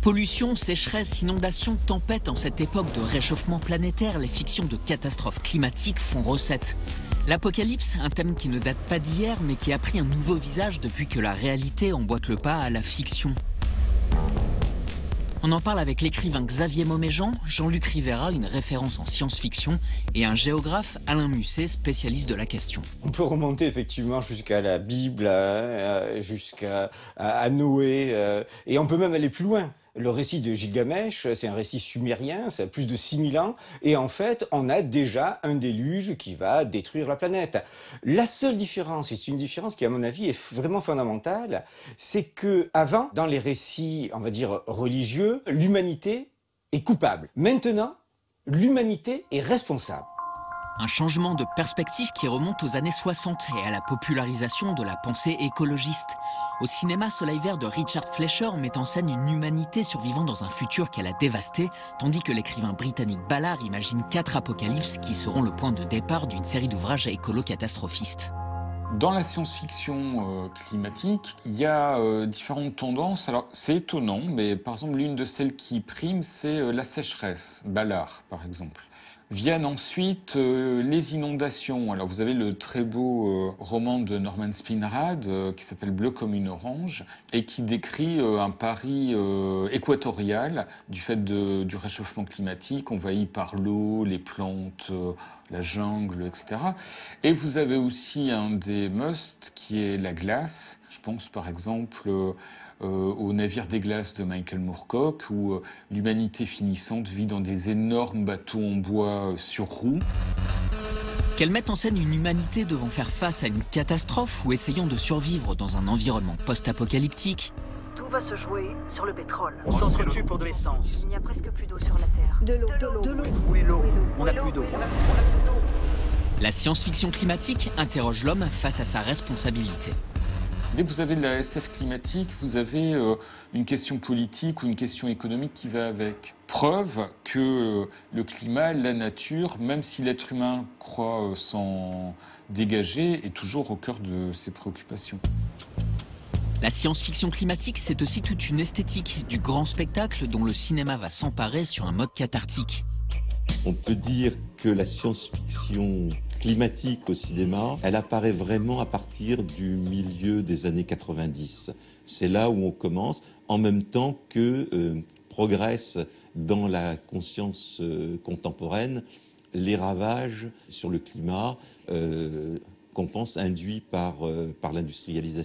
Pollution, sécheresse, inondations, tempêtes, en cette époque de réchauffement planétaire, les fictions de catastrophes climatiques font recette. L'apocalypse, un thème qui ne date pas d'hier, mais qui a pris un nouveau visage depuis que la réalité emboîte le pas à la fiction. On en parle avec l'écrivain Xavier Mauméjean, Jean-Luc Rivera, une référence en science-fiction, et un géographe, Alain Musset, spécialiste de la question. On peut remonter effectivement jusqu'à la Bible, jusqu'à Noé, et on peut même aller plus loin. Le récit de Gilgamesh, c'est un récit sumérien, ça a plus de 6000 ans, et en fait, on a déjà un déluge qui va détruire la planète. La seule différence, et c'est une différence qui à mon avis est vraiment fondamentale, c'est que avant, dans les récits, on va dire religieux, l'humanité est coupable. Maintenant, l'humanité est responsable. Un changement de perspective qui remonte aux années 60 et à la popularisation de la pensée écologiste. Au cinéma, Soleil Vert de Richard Fleischer met en scène une humanité survivant dans un futur qu'elle a dévasté, tandis que l'écrivain britannique Ballard imagine 4 apocalypses qui seront le point de départ d'une série d'ouvrages écolo-catastrophistes. Dans la science-fiction climatique, il y a différentes tendances. Alors, c'est étonnant, mais par exemple, l'une de celles qui prime, c'est la sécheresse, Ballard, par exemple. Viennent ensuite les inondations. Alors, vous avez le très beau roman de Norman Spinrad qui s'appelle Bleu comme une orange et qui décrit un Paris équatorial du fait du réchauffement climatique, envahi par l'eau, les plantes, la jungle, etc. Et vous avez aussi un des musts qui est la glace. Je pense par exemple au Navire des glaces de Michael Moorcock, où l'humanité finissante vit dans des énormes bateaux en bois sur roues. Qu'elle mette en scène une humanité devant faire face à une catastrophe ou essayant de survivre dans un environnement post-apocalyptique. Tout va se jouer sur le pétrole. On s'entretue pour de l'essence. Il n'y a presque plus d'eau sur la Terre. De l'eau. Où est l'eau? On n'a plus d'eau. La science-fiction climatique interroge l'homme face à sa responsabilité. Dès que vous avez de la SF climatique, vous avez une question politique ou une question économique qui va avec. Preuve que le climat, la nature, même si l'être humain croit s'en dégager, est toujours au cœur de ses préoccupations. La science-fiction climatique, c'est aussi toute une esthétique du grand spectacle dont le cinéma va s'emparer sur un mode cathartique. On peut dire que la science-fiction climatique au cinéma, elle apparaît vraiment à partir du milieu des années 90. C'est là où on commence, en même temps que progressent dans la conscience contemporaine les ravages sur le climat qu'on pense induits par l'industrialisation.